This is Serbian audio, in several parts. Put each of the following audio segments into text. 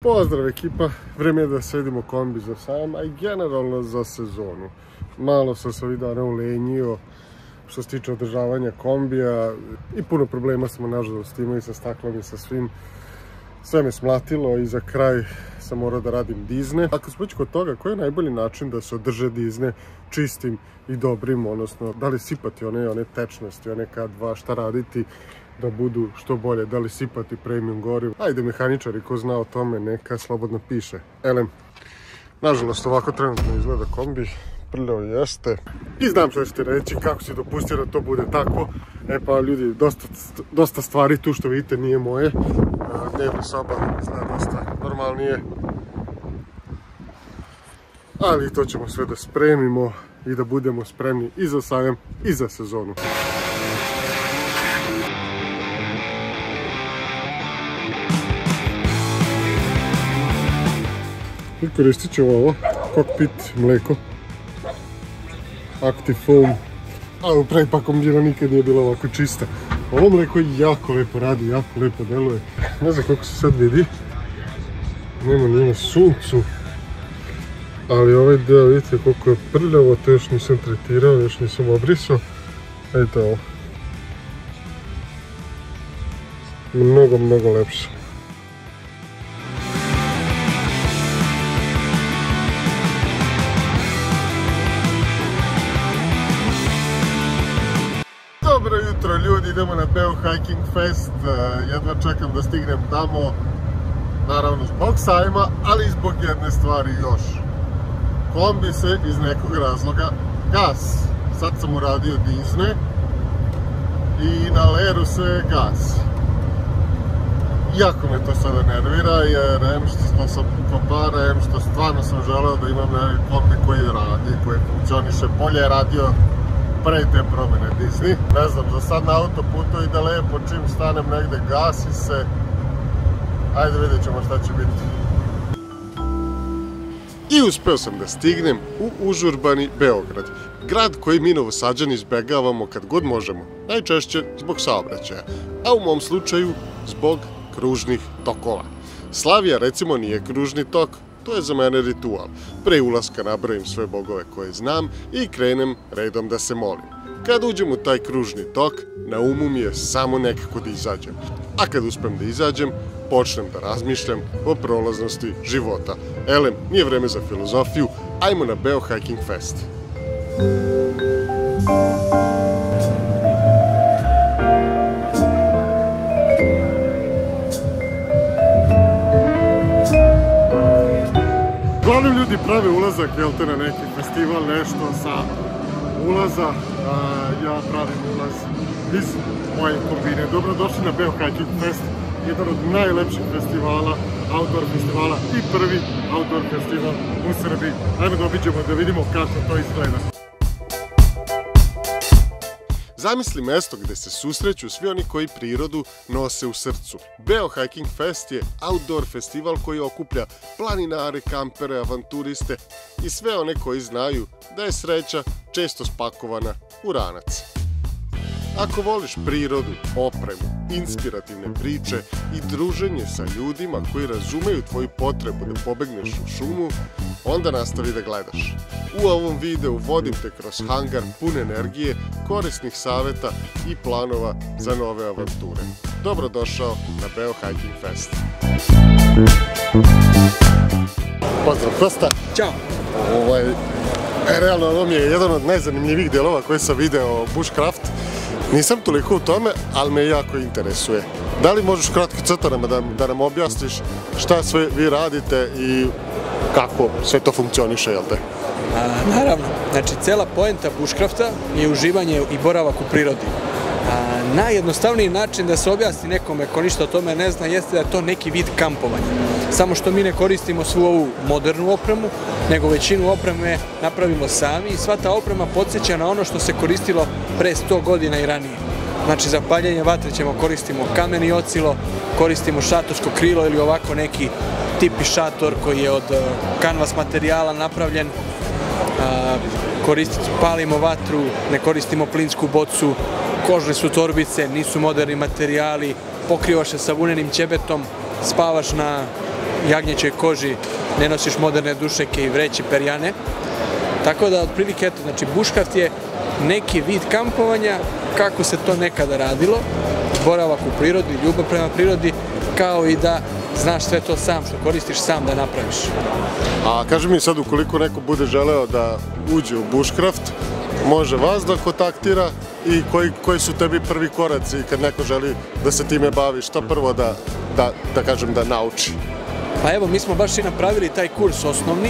Pozdrav ekipa, vreme je da sredimo kombi za sajam, a i generalno za sezonu. Malo sam se ovih dana ulenjio što se tiče održavanja kombija i puno problema smo nažalost imali sa staklom i sa svim. Sve me smlatilo i za kraj sam morao da radim dizne. Ako smo već kod toga, koji je najbolji način da se održe dizne čistim i dobrim, odnosno da li sipati one tečnosti, one K2, šta raditi da budu što bolje, da li sipati premium gorivo. Ajde mehaničari, ko zna o tome, neka slobodno piše. Elem, nažalost ovako trenutno izgleda kombi, prljavo jeste. I znam što ćete reći, kako si dopustio da to bude tako. E pa ljudi, dosta stvari tu što vidite nije moje. Dnevna soba izgleda dosta normalnije. Ali to ćemo sve da spremimo i da budemo spremni i za sajam i za sezonu. I koristit ćemo ovo, Cockpit mleko, Active Foam, a u prepakom bila nikad nije bila ovako čista. Ovo mleko jako lepo radi, jako lepo deluje, ne znam koliko se sad vidi, nema ni na suncu, ali ovaj deo vidite koliko je prljavo, to još nisam tretirao, još nisam obrisao, vidite ovo, mnogo lepše. Dobro jutro ljudi, idemo na Beo Hiking Fest, jedva čekam da stignem tamo, naravno zbog sajma, ali i zbog jedne stvari još. Kombi se iz nekog razloga gasi. Sad sam uradio dizne i na leru se gasi. Jako me to sada nervira jer što sam kopara, što stvarno sam želeo da imam kombi koji radi, koji funkcioniše, bolje je radio pre te promene Disney. Ne znam, za sad na autoputu ide lepo, čim stanem negde gasi se. Ajde vidjet ćemo šta će biti. I uspeo sam da stignem u užurbani Beograd. Grad koji mi Novosađani izbegavamo kad god možemo. Najčešće zbog saobraćaja, a u mom slučaju zbog kružnih tokova. Slavija recimo nije kružni tok, to je za mene ritual. Pre ulaska nabrojim sve bogove koje znam i krenem redom da se molim. Kad uđem u taj kružni tok, na umu mi je samo nekako da izađem. A kad uspem da izađem, počnem da razmišljam o prolaznosti života. Elem, nije vreme za filozofiju, ajmo na Beo Hiking Fest. Uglavnom ljudi prave ulazak, jel te, na neki festival, nešto sa ulaza. Ja pravim ulaz iz moje kombine. Dobrodošli na Beo Hiking Fest, jedan od najlepših festivala, outdoor festivala i prvi outdoor festival u Srbiji. Ajmo da obiđemo da vidimo kako to izgleda. Zamisli mesto gde se susreću svi oni koji prirodu nose u srcu. Beo Hiking Fest je outdoor festival koji okuplja planinare, kampere, avanturiste i sve one koji znaju da je sreća često spakovana u ranac. Ako voliš prirodu, opremu, inspirativne priče i druženje sa ljudima koji razumeju tvoju potrebu da pobegneš u šumu, onda nastavi da gledaš. U ovom videu vodim te kroz hangar pun energije, korisnih saveta i planova za nove avanture. Dobrodošao na Beo Hiking Fest. Pozdrav Kosta. Ćao. Realno ovo mi je jedan od najzanimljivijih delova koje sam video bushcraft. Nisam toliko u tome, ali me jako interesuje. Da li možeš kratko crtanama da nam objasniš šta sve vi radite i kako sve to funkcioniše, jel te? Naravno, znači cela poenta bushcrafta je uživanje i boravak u prirodi. Najjednostavniji način da se objasni nekome ko ništa o tome ne zna jeste da je to neki vid kampovanja. Samo što mi ne koristimo svu ovu modernu opremu, nego većinu opreme napravimo sami i sva ta oprema podsjeća na ono što se koristilo pre 100 godina i ranije. Znači za paljenje vatre koristimo kameni ocilo, koristimo šatorsko krilo ili ovako neki tipi šator koji je od kanvas materijala napravljen. Palimo vatru, ne koristimo plinsku bocu, kožne su torbice, nisu moderni materijali, pokrivaš se sa vunenim ćebetom, spavaš na jagnjećoj koži, ne nosiš moderne dušeke i vreće perjane. Tako da, otprilike, eto, znači, buškraft je neki vid kampovanja kako se to nekada radilo, boravak u prirodi, ljubav prema prirodi, kao i da znaš sve to sam, što koristiš sam da napraviš. A kaži mi sad, ukoliko neko bude želeo da uđe u buškraft, može vas da kontaktira i koji su tebi prvi koraci kad neko želi da se time bavi, šta prvo da kažem da nauči? Pa evo, mi smo baš i napravili taj kurs osnovni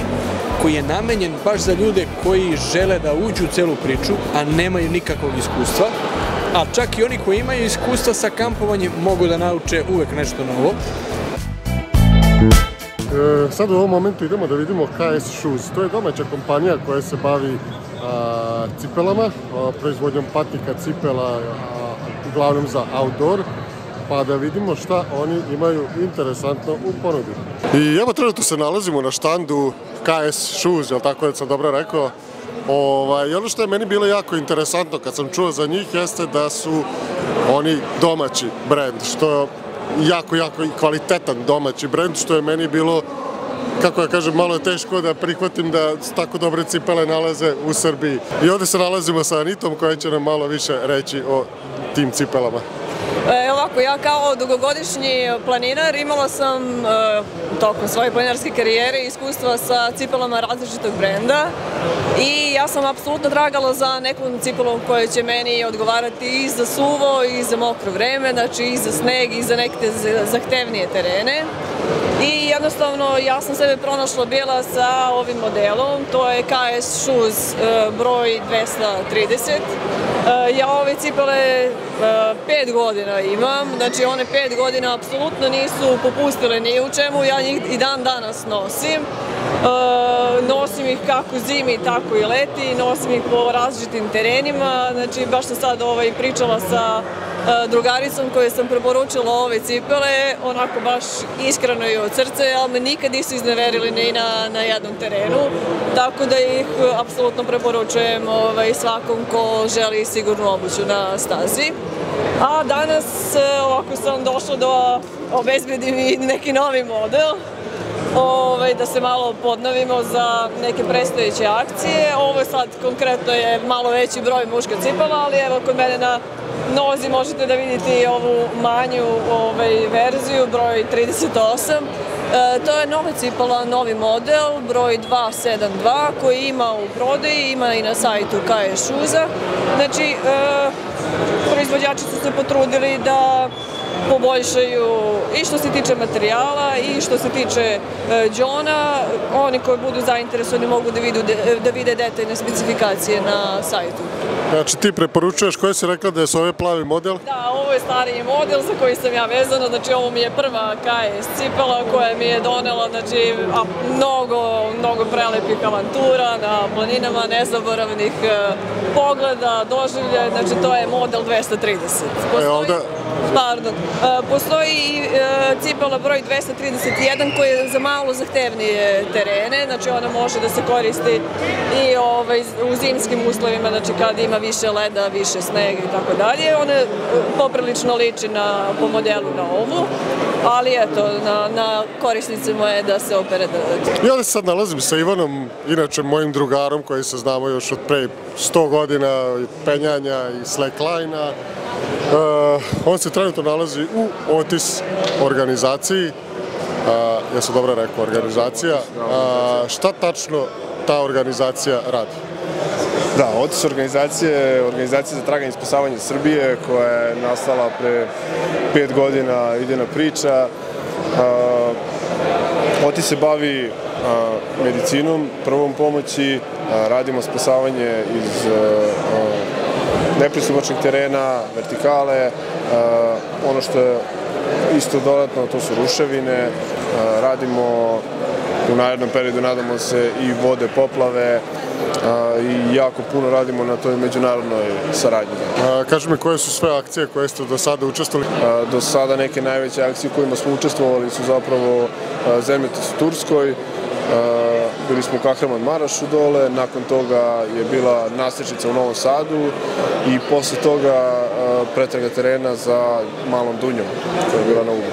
koji je namenjen baš za ljude koji žele da uđu u celu priču, a nemaju nikakvog iskustva, a čak i oni koji imaju iskustva sa kampovanjem mogu da nauče uvek nešto novo. Sad u ovom momentu idemo da vidimo KS Shoes. To je domaća kompanija koja se bavi cipelama, proizvodnjom patika, cipela, uglavnom za outdoor, pa da vidimo šta oni imaju interesantno u ponudi. I evo, trenutno se nalazimo na štandu KS Shoes, jel tako da sam dobro rekao? I ono što je meni bilo jako interesantno kad sam čuo za njih jeste da su oni domaći brend, što je jako kvalitetan domaći brend, što je meni bilo, kako ja kažem, malo je teško da prihvatim da tako dobre cipele nalaze u Srbiji. I ovdje se nalazimo sa Anitom koja će nam malo više reći o tim cipelama. Ovako, ja kao dugogodišnji planinar imala sam tokom svoje planinarske karijere iskustva sa cipelama različitog brenda i ja sam apsolutno tragala za nekom cipelom koja će meni odgovarati i za suvo i za mokro vreme, znači i za sneg i za neke zahtevnije terene. I jednostavno ja sam sebe pronašla bila sa ovim modelom, to je KS Shoes broj 230. Ja ove cipele 5 godina imam, znači one 5 godina apsolutno nisu popustile ni u čemu, ja njih i dan danas nosim. Nosim ih kako zimi, tako i leti, nosim ih po različitim terenima, znači baš sam sad pričala sa drugaricom kojoj sam preporučila ove cipele, onako baš iskreno i od srca, ali me nikad nisu izneverili ni na jednom terenu, tako da ih apsolutno preporučujem svakom ko želi sigurnu obuću na stazi. A danas ovako sam došla da obezbedim i neki novi model, da se malo podnovimo za neke predstojeće akcije. Ovo sad konkretno je malo veći broj muška cipela, ali evo kod mene na nozi možete da vidite i ovu manju verziju, broj 38. To je nova cipela, novi model, broj 272, koji ima u prodaji, ima i na sajtu KS Shoes-a. Znači, proizvođači su se potrudili da poboljšaju i što se tiče materijala i što se tiče đona. Oni koji budu zainteresovani mogu da vide detaljne specifikacije na sajtu. Znači ti preporučuješ, koji si rekla da je ove plavi model? Da, ovo je stariji model za koji sam ja vezana, znači ovo mi je prva KS cipela koja mi je donela mnogo prelepih avantura na planinama, nezaboravnih pogleda, doživljaja, znači to je model 230. Postoji i cipela broj 231 koja je za malo zahtevnije terene, znači ona može da se koristi i u zimskim uslovima, znači kad ima više leda, više snega i tako dalje. Ona poprilično liči po modelu na ovu, ali eto, na korisnicima je da se opere. I ovdje se sad nalazim sa Ivanom, inače mojim drugarom koji se znamo još od pre 100 godina penjanja i slackline-a. On se trenutno nalazi u Otis organizaciji, ja sam dobro rekao organizacija, šta tačno ta organizacija radi? Da, Otis organizacija je organizacija za traganje i spasavanje Srbije koja je nastala pre 5 godina, idejna priča. Otis se bavi medicinom, prvom pomoći, radimo spasavanje iz nepristupačnih terena, vertikale, ono što je isto dodatno to su ruševine, radimo u narednom periodu, nadamo se, i vode, poplave i jako puno radimo na toj međunarodnoj saradnji. Kaži mi, koje su sve akcije koje ste do sada učestvovali? Do sada neke najveće akcije u kojima smo učestvovali su zapravo zemljotres u Turskoj. Bili smo u Kahramanmarašu dole, nakon toga je bila nastrčica u Novom Sadu i posle toga pretraga terena za Malom Dunjom koja je bila na Ubu.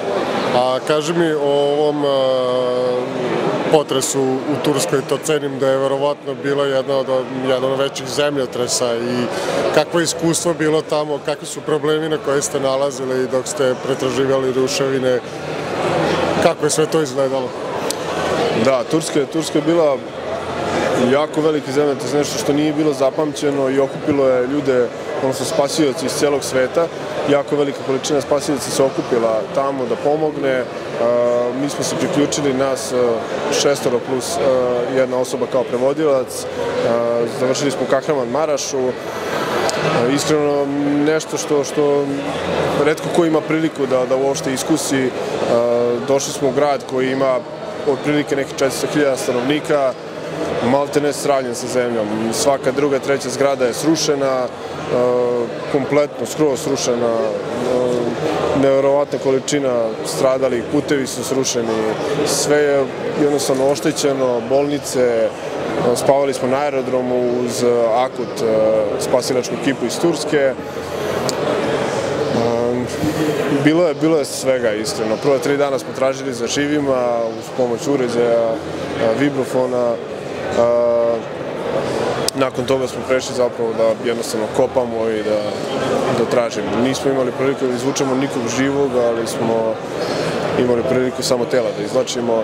A kaži mi o ovom potresu u Turskoj, to cenim da je verovatno bila jedan od većih zemljotresa i kakvo je iskustvo bilo tamo, kakvi su problemi na koje ste nalazili dok ste pretraživali ruševine, kako je sve to izgledalo? Da, Turska je bila jako veliki zemljotres, nešto što nije bilo zapamćeno i okupilo je ljude, odnosno spasioci iz celog sveta. Jako velika količina spasioca se okupila tamo da pomogne. Mi smo se priključili, nas 6 plus jedna osoba kao prevodilac. Završili smo u Kahraman Marašu. Iskreno, nešto što retko ko ima priliku da uopšte iskusi. Došli smo u grad koji ima otprilike nekih 400.000 stanovnika, maltene sravnjen sa zemljom. Svaka druga, treća zgrada je srušena, kompletno, skroz srušena, nevjerovatna količina stradalih, putevi su srušeni, sve je jednostavno oštećeno, bolnice, spavali smo na aerodromu uz Akut, spasilačku ekipu iz Turske. Bilo je svega, iskreno. Prva 3 dana smo tražili za živima uz pomoć uređaja, vibrofona. Nakon toga smo prešli zapravo da jednostavno kopamo i da tražimo. Nismo imali priliku da izvučemo nikog živog, ali smo imali priliku samo tela da izvlačimo.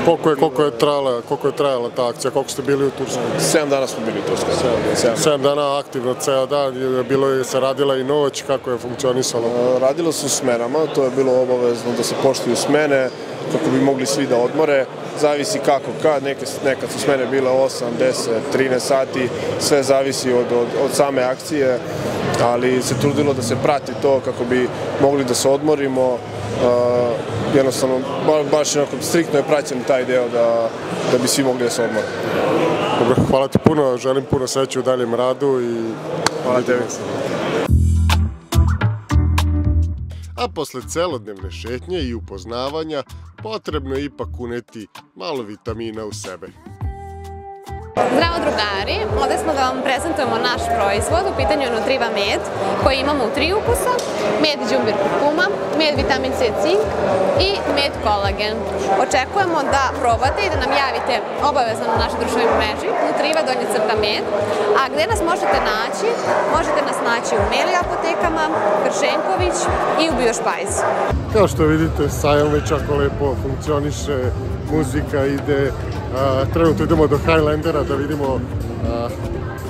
Koliko je trajala ta akcija? Koliko ste bili u Turskoj? 7 dana smo bili u Turskoj. 7 dana aktivno, ceo dan. Se radila i noć, kako je funkcionisalo? Radilo se u smenama, to je bilo obavezno da se poštuju smene, kako bi mogli svi da odmore. Zavisi kako, kad, nekad su smene bile 8, 10, 13 sati, sve zavisi od same akcije, ali se trudilo da se prati to kako bi mogli da se odmorimo. Jednostavno, baš striktno je praćen taj deo da bi svi mogli da se odmore. Dobro, hvala ti puno, želim puno sreće u daljem radu i hvala tebi. A posle celodnevne šetnje i upoznavanja, potrebno je ipak uneti malo vitamina u sebe. Zdravo drugari, ovdje smo da vam prezentujemo naš proizvod, u pitanju je Nutriva med, koji imamo u 3 ukusa, med đumbir kurkuma, med vitamin C cink i med kolagen. Očekujemo da probate i da nam javite obavezno na našoj društvenoj mreži Nutriva _med, a gde nas možete naći? Možete nas naći u Meli apotekama, Kršenković i u Biošpajz. Kao što vidite, sajam već jako lepo funkcioniše, muzika ide. Trenutno idemo do Highlandera da vidimo,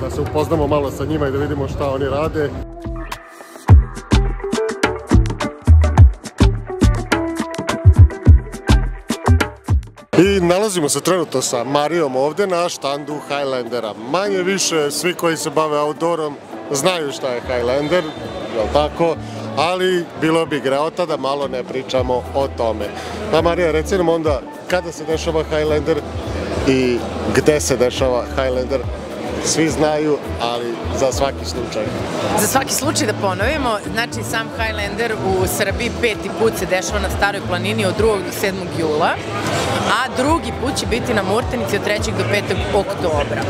da se upoznamo malo sa njima i da vidimo šta oni rade. I nalazimo se trenutno sa Marijom ovde na štandu Highlandera. Manje više svi koji se bave outdoorom znaju šta je Highlander, jel tako? Ali bilo bi greota da malo ne pričamo o tome. Pa Marija, reci nam onda kada se dešava Highlander i gde se dešava Highlander. Svi znaju, ali za svaki slučaj. Za svaki slučaj da ponovimo, znači sam Highlander u Srbiji 5. put se dešava na Staroj planini od 2. do 7. jula, a drugi put će biti na Murtenici od 3. do 5. oktobra.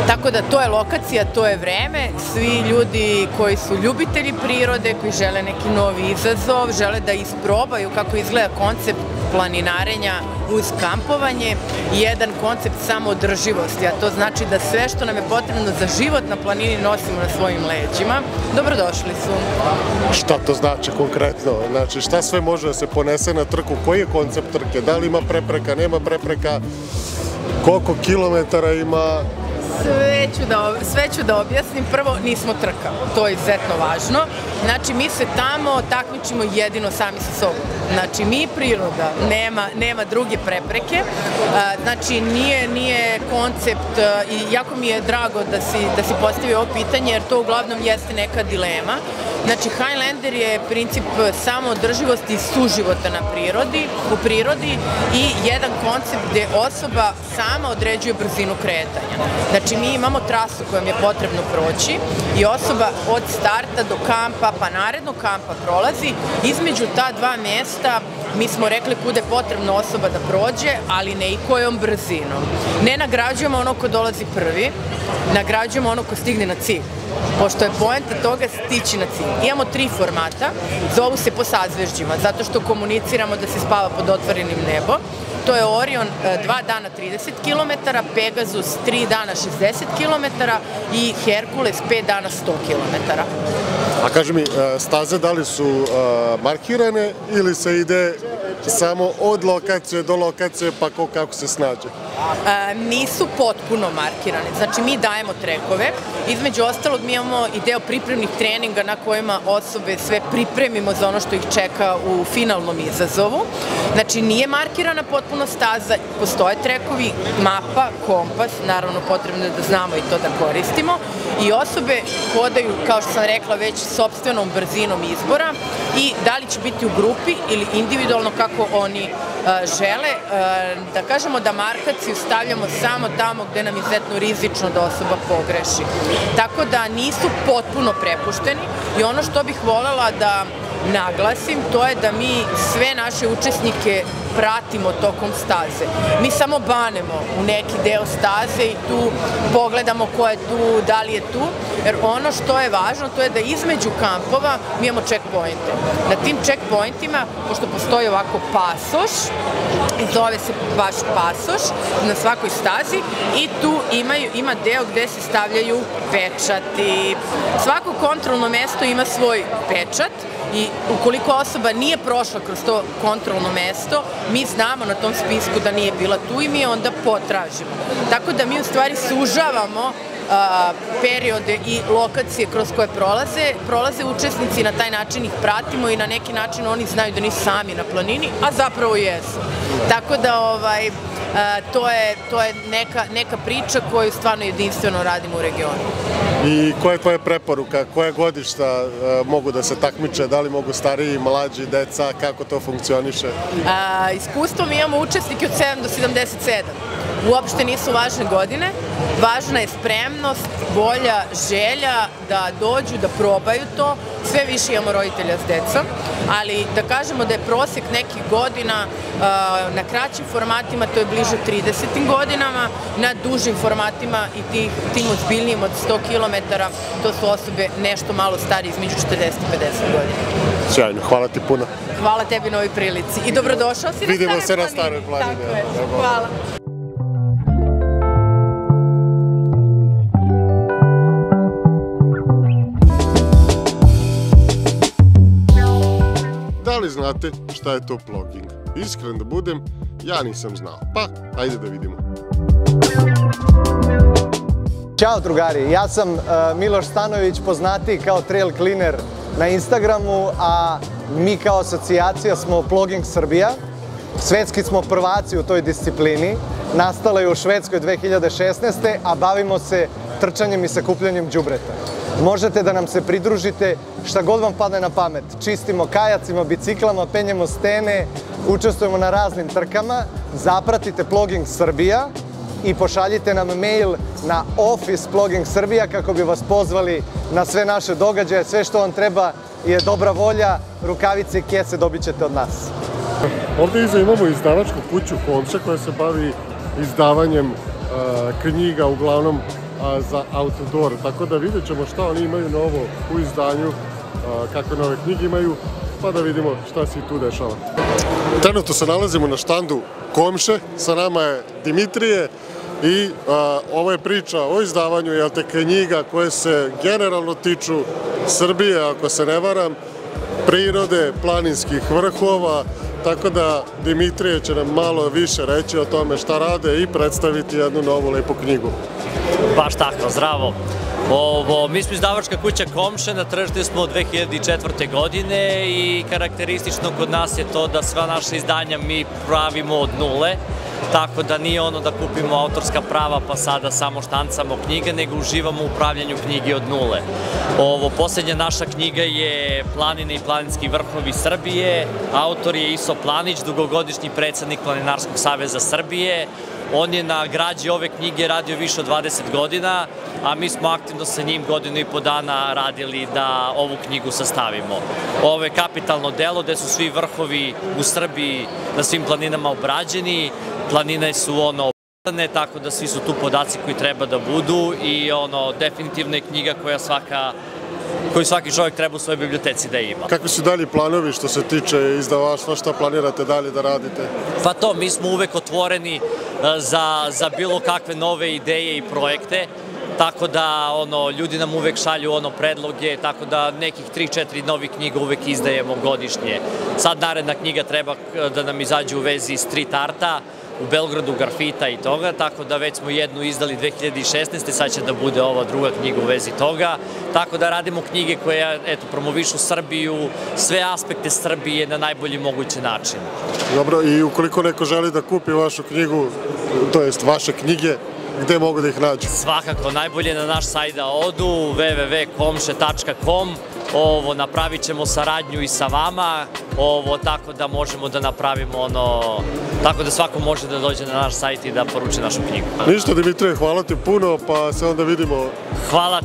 Tako da to je lokacija, to je vreme, svi ljudi koji su ljubitelji prirode, koji žele neki novi izazov, žele da isprobaju kako izgleda koncept planinarenja uz kampovanje i jedan koncept samoodrživosti, a to znači da sve što nam je potrebno za život na planini nosimo na svojim leđima. Dobrodošli su. Šta to znači konkretno? Znači šta sve može da se ponese na trku? Koji je koncept trke? Da li ima prepreka, nema prepreka? Koliko kilometara ima? Sve ću da objasnim. Prvo, nismo trka. To je izuzetno važno. Znači, mi se tamo takmičimo jedino sami sa sobom. Znači, mi priroda, nema druge prepreke. Znači, nije koncept i jako mi je drago da si postavio ovo pitanje, jer to uglavnom jeste neka dilema. Znači, Highlander je princip samoodrživosti i suživota u prirodi i jedan koncept gde osoba sama određuje brzinu kretanja. Znači, mi imamo trasu kojom je potrebno proći i osoba od starta do kampa, pa narednog kampa prolazi. Između ta dva mesta mi smo rekli kuda je potrebna osoba da prođe, ali ne i kojom brzinom. Ne nagrađujemo ono ko dolazi prvi, nagrađujemo ono ko stigne na cilj. Pošto je poenta toga stići na cilj. Imamo 3 formata, zovu se po sazvežđima, zato što komuniciramo da se spava pod otvorenim nebom. To je Orion 2 dana 30 km, Pegasus 3 dana 60 km i Herkules 5 dana 100 km. A kaži mi, staze da li su markirane ili se ide samo od lokacije do lokacije pa kako se snađe? Nisu potpuno markirane, znači mi dajemo trekove, između ostalog mi imamo i deo pripremnih treninga na kojima osobe sve pripremimo za ono što ih čeka u finalnom izazovu. Znači nije markirana potpuno staza, postoje trekovi, mapa, kompas, naravno potrebno je da znamo i to da koristimo i osobe hodaju, kao što sam rekla, već sopstvenom brzinom izbora i da li će biti u grupi ili individualno kako oni žele, da kažemo da markaciju stavljamo samo tamo gde nam je izuzetno rizično da osoba pogreši. Tako da nisu potpuno prepušteni i ono što bih voljela da naglasim, to je da mi sve naše učesnike pratimo tokom staze. Mi samo banemo u neki deo staze i tu pogledamo ko je tu, da li je tu, jer ono što je važno to je da između kampova mi imamo checkpointe. Na tim checkpointima, pošto postoji ovako pasoš, zove se baš pasoš na svakoj stazi i tu ima deo gde se stavljaju pečati. Svako kontrolno mesto ima svoj pečat i ukoliko osoba nije prošla kroz to kontrolno mesto, mi znamo na tom spisku da nije bila tu i mi onda potražimo. Tako da mi u stvari sužavamo periode i lokacije kroz koje prolaze učesnici, na taj način ih pratimo i na neki način oni znaju da nisu sami na planini, a zapravo jesu. Tako da to je neka priča koju stvarno jedinstveno radimo u regionu. I koja je tvoja preporuka? Koje godišta mogu da se takmiče? Da li mogu stariji, mlađi, deca? Kako to funkcioniše? Iskustvo mi imamo učesnike od 7 do 77. Uopšte nisu važne godine, važna je spremnost, volja, želja da dođu, da probaju to. Sve više imamo roditelja s decom, ali da kažemo da je prosek nekih godina na kraćim formatima, to je bliže 30. godinama, na dužim formatima i tim ozbiljnijim od 100 km, to su osobe nešto malo starije, između 40 i 50 godina. Sjajno, hvala ti puno. Hvala tebi na ovoj prilici i dobrodošao si na Staroj planini. Vidimo se na Staroj planini. Tako je, hvala. Da li znate šta je to ploging? Iskren da budem, ja nisam znao. Pa, ajde da vidimo. Ćao drugari, ja sam Miloš Stanojević, poznatiji kao Trail Cleaner na Instagramu, a mi kao asocijacija smo Ploging Srbija. Svetski smo prvaci u toj disciplini. Nastala je u Švedskoj 2016. a bavimo se trčanjem i sakupljanjem đubreta. Možete da nam se pridružite šta god vam padne na pamet. Čistimo kajacima, biciklama, penjemo stene, učestvujemo na raznim trkama. Zapratite Ploging Srbija i pošaljite nam mail na Office Ploging Srbija kako bi vas pozvali na sve naše događaje. Sve što vam treba je dobra volja, rukavice i kese dobit ćete od nas. Ovdje iza imamo izdavačku kuću Komše koja se bavi izdavanjem knjiga, uglavnom za outdoor, tako da vidjet ćemo šta oni imaju novo u izdanju, kakve nove knjige imaju, pa da vidimo šta se i tu dešava. Trenutno se nalazimo na štandu Komše, sa nama je Dimitrije i ovo je priča o izdavanju knjiga koje se generalno tiču Srbije, ako se ne varam, prirode, planinskih vrhova, tako da Dimitrije će nam malo više reći o tome šta rade i predstaviti jednu novu lepu knjigu. Baš tako, zdravo. Mi smo izdavačka kuća Komše, na tržištu smo od 2004. godine i karakteristično kod nas je to da sva naša izdanja mi pravimo od nule, tako da nije ono da kupimo autorska prava pa sada samo štancamo knjige, nego uživamo u upravljanju knjige od nule. Poslednja naša knjiga je Planine i planinski vrhovi Srbije, autor je Iso Planić, dugogodišnji predsednik Planinarskog saveza Srbije. On je na građi ove knjige radio više od 20 godina, a mi smo aktivno sa njim 1,5 dana radili da ovu knjigu sastavimo. Ovo je kapitalno delo gde su svi vrhovi u Srbiji na svim planinama obrađeni, planine su obrane, tako da svi su tu podaci koji treba da budu i definitivno je knjiga koju svaki čovjek treba u svojoj biblioteci da ima. Kakvi su dalji planovi što se tiče izdavaštva, šta planirate dalje da radite? Pa to, mi smo uvek otvoreni za bilo kakve nove ideje i projekte, tako da ljudi nam uvek šalju predloge, tako da nekih 3-4 novih knjiga uvek izdajemo godišnje. Sad naredna knjiga treba da nam izađe u vezi street arta, u Beogradu, grafita i toga, tako da već smo jednu izdali 2016. Sad će da bude ova druga knjiga u vezi toga, tako da radimo knjige koje promovišu Srbiju, sve aspekte Srbije na najbolji mogući način. Dobro, i ukoliko neko želi da kupi vašu knjigu, to jest vaše knjige, gde mogu da ih nađu? Svakako, najbolje na naš sajt da odu, www.komše.com. Napravit ćemo saradnju i sa vama, tako da možemo da napravimo tako da svako može da dođe na naš sajt i da poruči našu knjigu. Ništa, Dimitrije, hvala ti puno, pa se onda vidimo. Hvala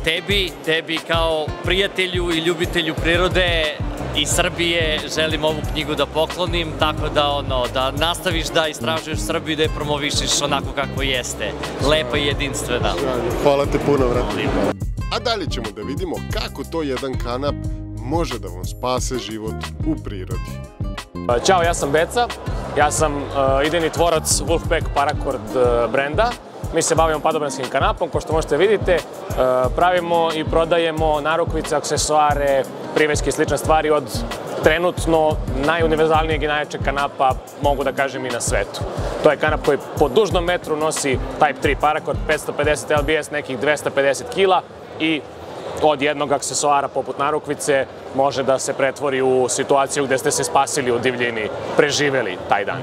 tebi kao prijatelju i ljubitelju prirode i Srbije želim ovu knjigu da poklonim, tako da nastaviš da istražuješ Srbiju i da je promovišiš onako kako jeste, lepa i jedinstvena. Hvala ti puno, vrati. A dalje ćemo da vidimo kako to jedan kanap može da vam spase život u prirodi. Ćao, ja sam Beca, ja sam idejni tvorac Wolfpack Paracord brenda. Mi se bavimo padobranskim kanapom, kao što možete vidite, pravimo i prodajemo narukvice, aksesuare, priveske i slične stvari od trenutno najuniverzalnijeg i najjačeg kanapa, mogu da kažem, i na svetu. To je kanap koji po dužnom metru nosi Type 3 Paracord, 550 lbs, nekih 250 kila i od jednog aksesuara poput narukvice može da se pretvori u situaciju gde ste se spasili u divljini, preživeli taj dan.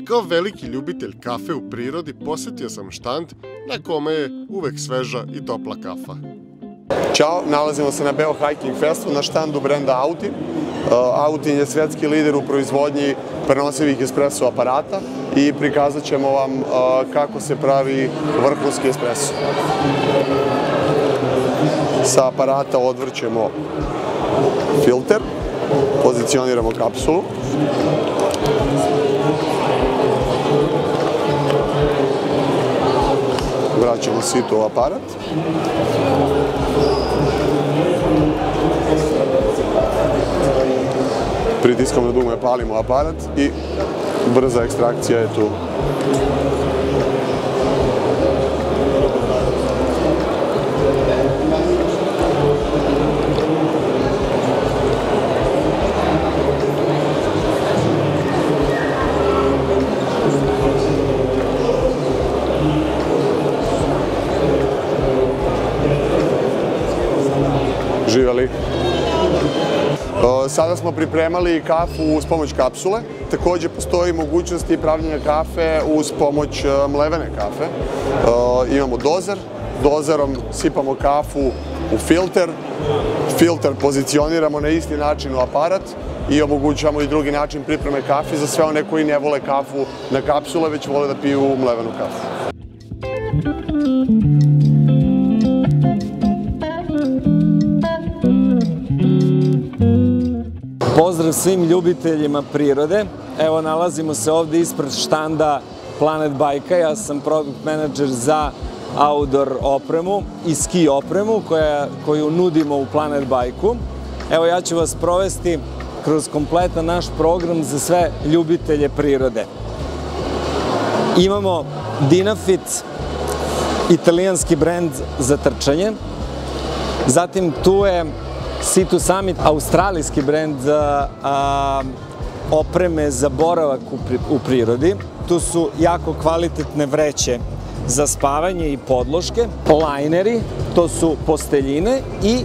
Kao veliki ljubitelj kafe u prirodi posetio sam štand na kome je uvek sveža i topla kafa. Ćao, nalazimo se na Beo Hiking Festu na štandu brenda Autin. Autin je svetski lider u proizvodnji prenosivih espresso aparata i prikazat ćemo vam kako se pravi vrhunski espresso. Sa aparata odvrćemo filter, pozicioniramo kapsulu. Vraćamo sito u aparat. Pritiskom na dugme palimo aparat i brza ekstrakcija je tu. Živeli. Sada smo pripremali kafu uz pomoć kapsule. Takođe postoji mogućnost i pravljenja kafe uz pomoć mlevene kafe. Imamo dozer. Dozerom sipamo kafu u filter. Filter pozicioniramo na isti način u aparat i omogućavamo i drugi način pripreme kafe za sve one koji ne vole kafu na kapsule, već vole da piju mlevenu kafu. Pozdrav svim ljubiteljima prirode. Evo, nalazimo se ovde ispred štanda Planet Bike-a. Ja sam produkt menadžer za outdoor opremu i ski opremu koju nudimo u Planet Bike-u. Evo, ja ću vas provesti kroz kompletan naš program za sve ljubitelje prirode. Imamo Dynafit, italijanski brend za trčanje. Zatim tu je Sea2 Summit, australijski brend za opreme za boravak u prirodi. Tu su jako kvalitetne vreće za spavanje i podloške, lajneri, to su posteljine i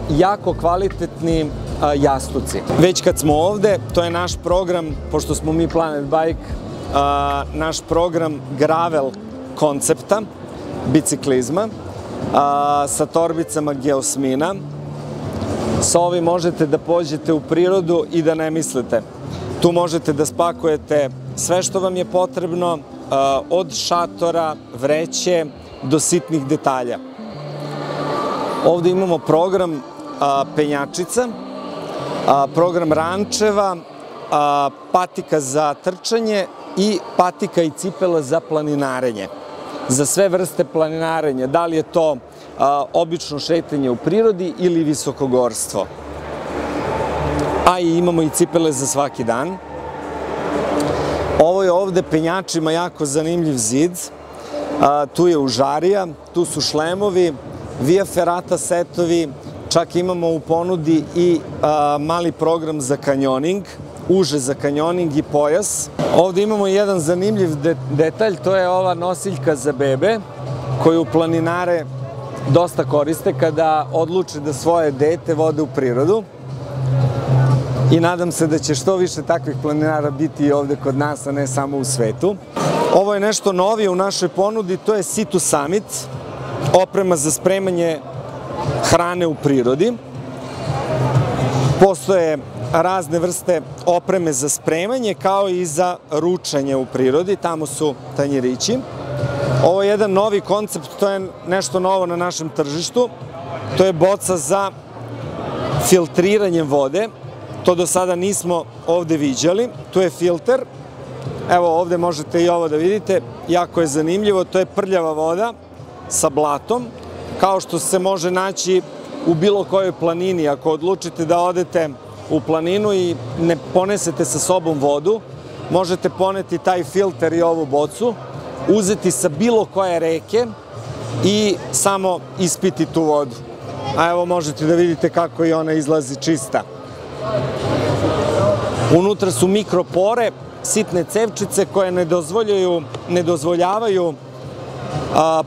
jako kvalitetni jastuci. Već kad smo ovde, to je naš program, pošto smo mi Planet Bike, naš program gravel koncepta, biciklizma, sa torbicama Geosmina. Sa ovim možete da pođete u prirodu i da ne mislite. Tu možete da spakujete sve što vam je potrebno, od šatora, vreće do sitnih detalja. Ovde imamo program penjačica, program rančeva, patika za trčanje i patika i cipela za planinarenje. Za sve vrste planinarenja, da li je to obično šetanje u prirodi ili visokogorstvo. A i imamo i cipele za svaki dan. Ovo je ovde penjačima jako zanimljiv zid. Tu je užarija, tu su šlemovi, via ferrata setovi, čak imamo u ponudi i mali program za kanjoning, uže za kanjoning i pojas. Ovde imamo jedan zanimljiv detalj, to je ova nosiljka za bebe, koju planinare dosta koriste kada odluče da svoje dete vode u prirodu. I nadam se da će što više takvih planinara biti i ovde kod nas, a ne samo u svetu. Ovo je nešto novije u našoj ponudi, to je Situ Summit, oprema za spremanje hrane u prirodi. Postoje razne vrste opreme za spremanje, kao i za ručanje u prirodi, tamo su tanjirići. Ovo je jedan novi koncept, to je nešto novo na našem tržištu. To je boca za filtriranje vode. To do sada nismo ovde viđali. Tu je filter. Evo ovde možete i ovo da vidite. Jako je zanimljivo. To je prljava voda sa blatom. Kao što se može naći u bilo kojoj planini. Ako odlučite da odete u planinu i ne ponesete sa sobom vodu, možete poneti taj filter i ovu bocu, uzeti sa bilo koje reke i samo ispiti tu vodu. A evo možete da vidite kako i ona izlazi čista. Unutra su mikropore, sitne cevčice koje ne dozvoljavaju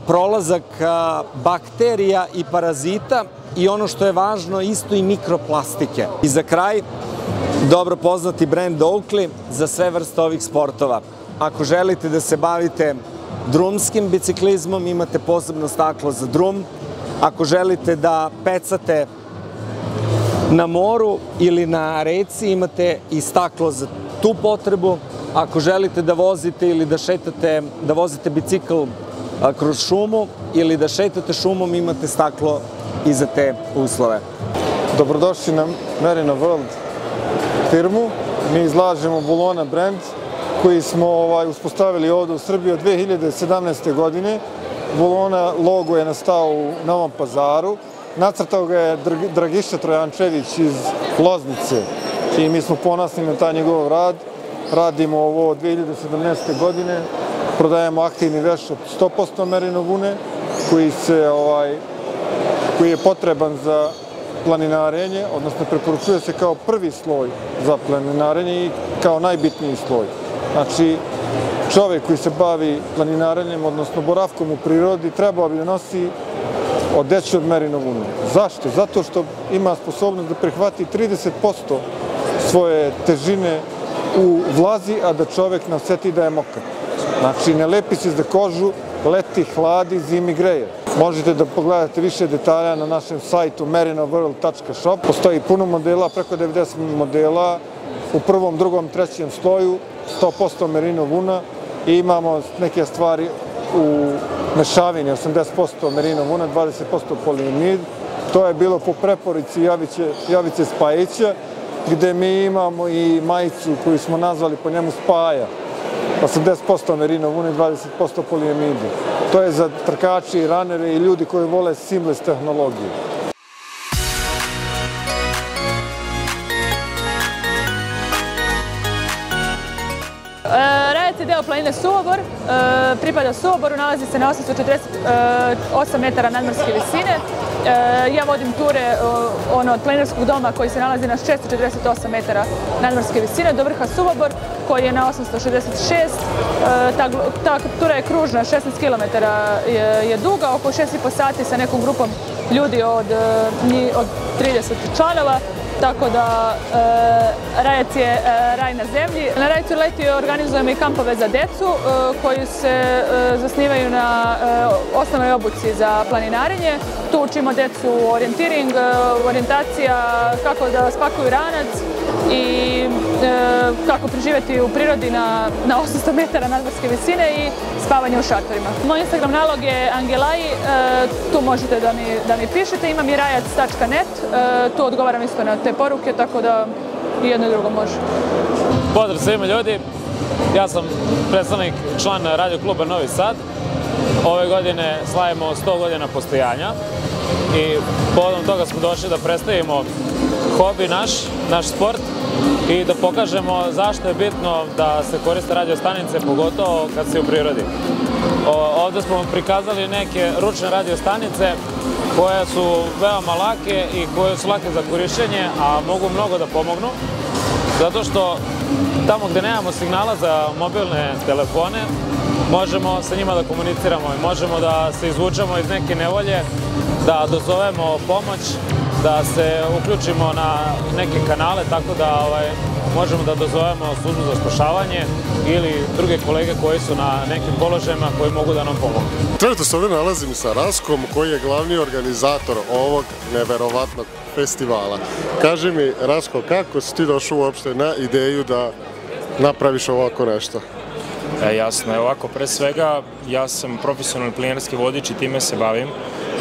prolazak bakterija i parazita i ono što je važno, isto i mikroplastike. I za kraj, dobro poznati brend Oakley za sve vrste ovih sportova. Ako želite da se bavite drumskim biciklizmom, imate posebno staklo za drum. Ako želite da pecate na moru ili na reci, imate i staklo za tu potrebu. Ako želite da vozite ili da šetate, da vozite bicikl kroz šumu ili da šetate šumom, imate staklo i za te uslove. Dobrodošli na Merino World firmu. Mi izlažemo Bulona brand koji smo uspostavili ovde u Srbiji od 2017. godine. Bulona logo je nastao u Novom Pazaru. Nacrtao ga je Dragiša Trojančević iz Loznice i mi smo ponosni na taj njegov rad. Radimo ovo od 2017. godine. Prodajemo aktivni veš od 100% merino vune koji je potreban za planinarenje, odnosno preporučuje se kao prvi sloj za planinarenje i kao najbitniji sloj. Znači, čovek koji se bavi planinarenjem, odnosno boravkom u prirodi, trebao bi da nosi odeću od merino vune. Zašto? Zato što ima sposobnost da prihvati 30% svoje težine u vlazi, a da čovek ne oseti da je mokar. Znači, ne lepi se za kožu, leti hladi, zimi greje. Možete da pogledate više detalja na našem sajtu merinoworld.shop. Postoji puno modela, preko 90 modela, u prvom, drugom, trećem sloju, 100% merino vuna i imamo neke stvari u mešavini, 80% merino vuna, 20% poliamid. To je bilo po preporuci Jovice Spajića, gde mi imamo i majicu koju smo nazvali po njemu Spaja. 80% merino vune i 20% poliamide. To je za trkače i ranere i ljudi koji vole seamless tehnologiju. Radite deo planine Suvobor, pripada Suvoboru, nalazi se na 848 metara nadmorske visine. Ja vodim ture od planinarskog doma koji se nalazi na 648 metara nadmorske visine do vrha Suvobor koji je na 866. Ta tura je kružna, 16 km je duga, oko 6,5 sati sa nekom grupom ljudi od 30 članova. Tako da Rajac je raj na zemlji. Na Rajcu leti organizujemo i kampove za decu koji se zasnivaju na osnovnoj obuci za planinarenje. Tu učimo decu orijentiring, orijentacija, kako da spakuju ranac, i kako preživjeti u prirodi na 800 metara nadmorske visine i spavanje u šatorima. Moj Instagram nalog je Angelai, tu možete da mi pišete, imam i rajac.net, tu odgovaram isto na te poruke, tako da i jedno i drugo može. Pozdrav svima ljudi, ja sam predstavnik član Radio kluba Novi Sad. Ove godine slavimo 100 godina postojanja i povodom toga smo došli da predstavimo hobi naš sport i da pokažemo zašto je bitno da se koriste radio stanice, pogotovo kad si u prirodi. Ovde smo prikazali neke ručne radio stanice koje su veoma lake i koje su lake za korišćenje, a mogu mnogo da pomognu, zato što tamo gde nemamo signala za mobilne telefone, možemo sa njima da komuniciramo i možemo da se izvučemo iz neke nevolje, da dozovemo pomoć, da se uključimo na neke kanale, tako da možemo da dozovemo službu za spašavanje ili druge kolege koji su na nekim položajima koji mogu da nam pomogu. Trenutno se ovdje nalazim sa Raskom, koji je glavni organizator ovog neverovatnog festivala. Kaži mi, Rasko, kako si ti došao uopšte na ideju da napraviš ovako nešto? Jasno je, ovako, pre svega, ja sam profesionalni planinarski vodič i time se bavim.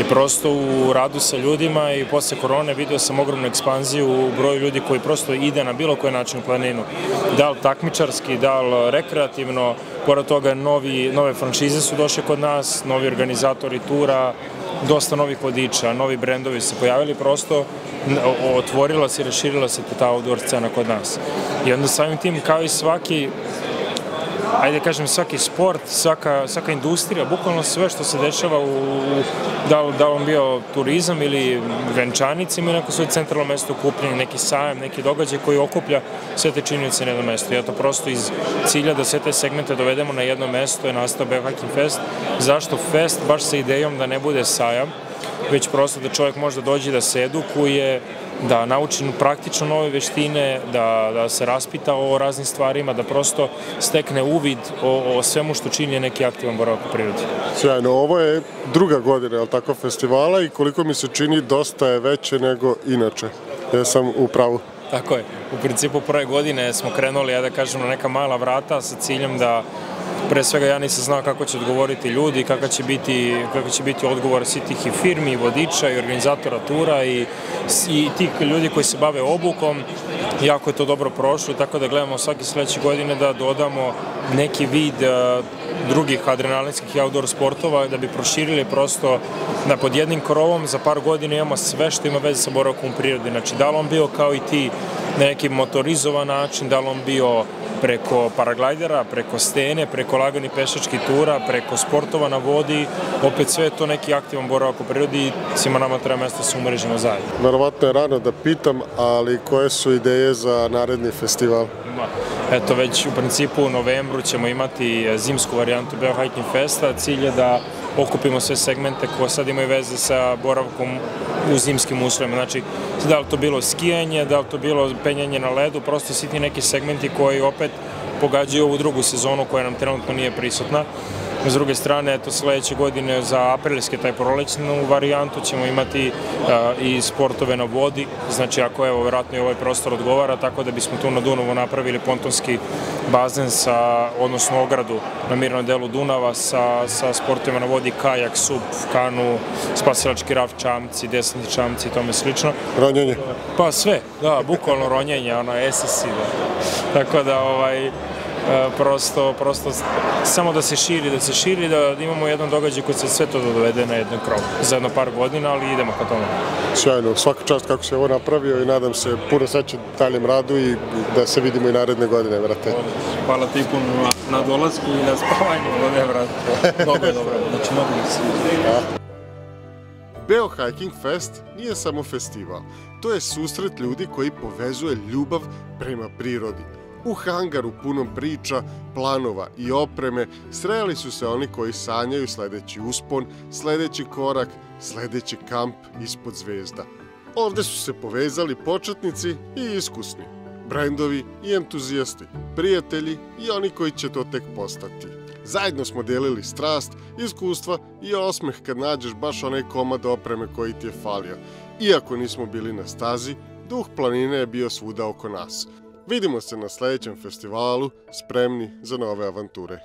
I prosto u radu sa ljudima i posle korone vidio sam ogromnu ekspanziju u broju ljudi koji prosto ide na bilo koji način u planinu. Da li takmičarski, da li rekreativno, pored toga nove franšize su došle kod nas, novi organizatori tura, dosta novih vodiča, novi brendovi se pojavili, prosto otvorila se i raširila se ta outdoor scena kod nas. I onda samim tim, kao i svaki, ajde kažem, svaki sport, svaka industrija, bukvalno sve što se dešava da li on bio turizam ili venčanicim ili neko svoje centralno mesto okupljanje, neki sajam, neki događaj koji okuplja sve te činjenice na jedno mesto. I eto, prosto iz cilja da sve te segmente dovedemo na jedno mesto je nastao Biohacking Fest. Zašto fest? Baš sa idejom da ne bude sajam, već prosto da čovjek može da dođe da se edukuje, da nauči praktično nove veštine, da se raspita o raznim stvarima, da prosto stekne uvid o svemu što čini neki aktivan boravak u prirodi. Sjajno, ovo je druga godina festivala i koliko mi se čini dosta je veće nego inače. Ja sam u pravu. Tako je. U principu prve godine smo krenuli, da kažem, na neka mala vrata sa ciljem da pre svega ja nisam znao kako će odgovoriti ljudi, kakav će biti odgovor svih tih i firmi, i vodiča, i organizatora tura i tih ljudi koji se bave obukom. Jako je to dobro prošlo, tako da gledamo svake sledeće godine da dodamo neki vid drugih adrenalinskih i outdoor sportova da bi proširili prosto da pod jednim krovom za par godina imamo sve što ima veze sa boravkom u prirodi. Znači, da li on bio kao i ti na neki motorizovan način, da li on bio preko paraglajdera, preko stene, preko laganih pešačkih tura, preko sportova na vodi, opet sve je to neki aktivan boravak u prirodi i svima nama treba mesta da se umrežimo zajedno. Verovatno je rano da pitam, ali koje su ideje za naredni festival? Eto, već u principu u novembru ćemo imati zimsku varijantu Biohacking Festa. Cilj je da okupimo sve segmente koje sad imaju veze sa boravkom u zimskim uslovima. Znači, da li to bilo skijanje, da li to bilo penjanje na ledu, prosto svi ti neki segmenti koji opet pogađaju ovu drugu sezonu koja nam trenutno nije prisutna. S druge strane, eto, sledeće godine za aprilske, taj prolećnu varijantu ćemo imati i sportove na vodi, znači ako evo, vjerojatno i ovaj prostor odgovara, tako da bismo tu na Dunavu napravili pontonski bazen odnosno ogradu na mirnom delu Dunava sa sportovima na vodi, kajak, sup, kanu, spasilački raf, čamci, desantni čamci i tome slično. Ronjenje? Pa sve, da, bukvalno ronjenje, SSC, da. Tako da, prosto samo da se širi, da imamo jedan događaj koji se sve to dovede na jednu krov za jedno par godina, ali idemo ka tome. Sjajno, svaka čast kako se ovo napravio i nadam se puno sreće daljem radu i da se vidimo i naredne godine, vrate. Hvala ti puno na dolasku i na spavanju, vrate. Dobro je, znači mogu da se vidi. Biohacking Fest nije samo festival, to je susret ljudi koji povezuje ljubav prema prirodi. U hangaru punom priča, planova i opreme sreli su se oni koji sanjaju sledeći uspon, sledeći korak, sledeći kamp ispod zvezda. Ovde su se povezali početnici i iskusni, brendovi i entuzijasti, prijatelji i oni koji će to tek postati. Zajedno smo delili strast, iskustva i osmeh kad nađeš baš onaj komad opreme koji ti je falio. Iako nismo bili na stazi, duh planine je bio svuda oko nas. Vidimo se na sljedećem festivalu, spremni za nove avanture.